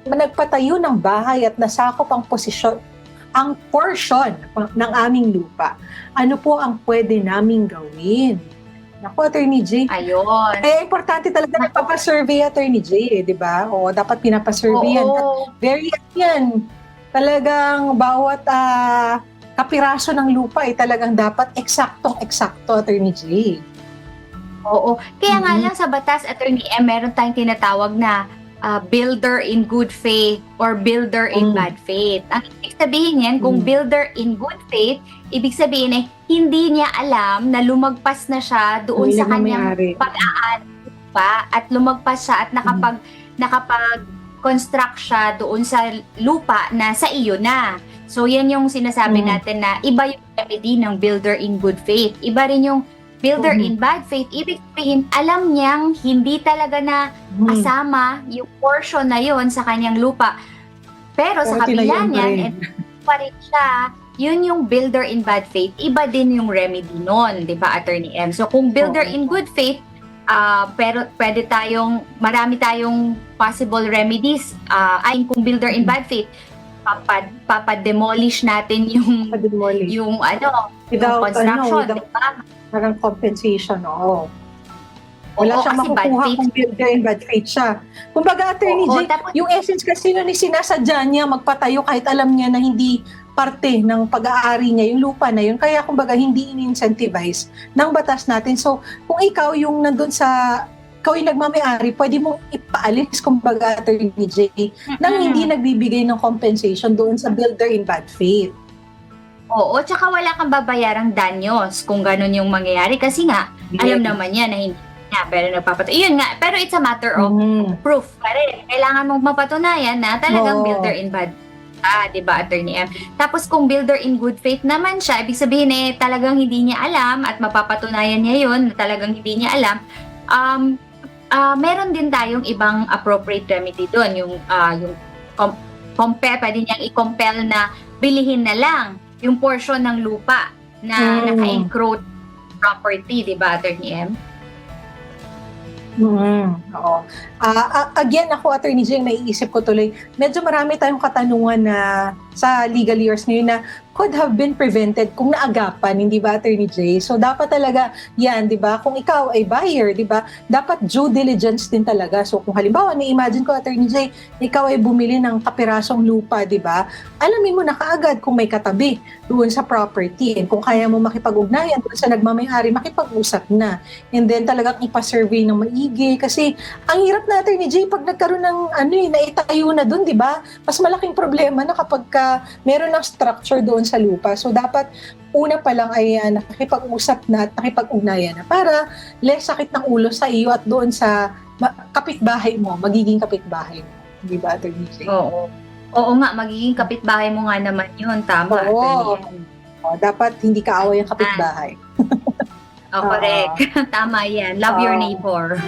nagpatayo ng bahay at nasakop ang portion ng aming lupa. Ano po ang pwede naming gawin? Naku, Attorney J. Ayun. Importante talaga nagpapasurvey, Attorney J, di ba? O, dapat pinapasurvey yan. Very yan. Talagang bawat kapiraso ng lupa ay talagang dapat eksaktong-eksakto, Attorney J. Oo. Kaya nga lang sa batas, Attorney M, meron tayong tinatawag na builder in good faith or builder in bad faith. Ang ibig sabihin yan, kung builder in good faith, ibig sabihin ay hindi niya alam na lumagpas na siya doon sa kanyang pag-aani pa at lumagpas siya at nakapag-construct siya doon sa lupa na sa iyo na. So yan yung sinasabi natin na iba yung remedy ng builder in good faith. Iba rin yung builder in bad faith. Ibig sabihin, alam niyang hindi talaga na kasama yung portion na yon sa kanyang lupa. Pero sa kabila niyan, pa rin siya, yun yung builder in bad faith. Iba din yung remedy nun, di ba, Attorney M? So kung builder in good faith, pero marami tayong possible remedies. Ay kung builder in bad faith, papademolish natin yung construction, di ba? Parang compensation, oo. Wala siyang makukuha kung builder in bad faith siya. Kumbaga, Attorney J, yung essence kasi nun sinasadya niya magpatayo kahit alam niya na hindi parte ng pag-aari niya, yung lupa na yun. Kaya kumbaga, hindi in-incentivize ng batas natin. So, kung ikaw yung nandun ikaw yung nagmamayari, pwede mong ipaalis, kumbaga, Attorney J, nang hindi nagbibigay ng compensation doon sa builder in bad faith. Oo, tsaka wala kang babayarang danyos kung ganun yung mangyayari kasi nga, alam naman niya na hindi niya, pero nagpapatuloy. Yun nga, pero it's a matter of proof pa rin. Kailangan mong mapatunayan na talagang builder in bad faith, di ba, Attorney M? Tapos kung builder in good faith naman siya, ibig sabihin talagang hindi niya alam at mapapatunayan niya yun na talagang hindi niya alam, meron din tayong ibang appropriate remedy doon. Yung pwede niyang i-compel na bilihin na lang yung portion ng lupa na naka-encroach property, di ba, Attorney M? Oo. Again, ako, Attorney J, naiisip ko tuloy, medyo marami tayong katanungan na sa legal years ngayon na could have been prevented kung naagapan, hindi ba, Attorney J? So, dapat talaga yan, di ba? Kung ikaw ay buyer, di ba? Dapat due diligence din talaga. So, kung halimbawa, na-imagine ko, Attorney J, ikaw ay bumili ng kapirasong lupa, di ba? Alamin mo na kaagad kung may katabi doon sa property. And kung kaya mo makipag-ugnayan doon sa nagmamayari, makipag-usap na. And then, talagang ipa-survey ng maigi. Kasi, ang hirap na, Attorney J, pag nagkaroon ng naitayo na doon, di ba? Mas malaking problema na kapag meron ng structure doon sa lupa. So, dapat una pa lang ay nakikipag-usap na at nakipag-ugnayan na para less sakit ng ulo sa iyo at doon sa kapitbahay mo, magiging kapitbahay mo. Di ba, Attorney J? Oo nga, magiging kapitbahay mo nga naman yun. Tama, Attorney. Dapat hindi kaaway ang kapitbahay. Correct. Tama yan. Love your neighbor.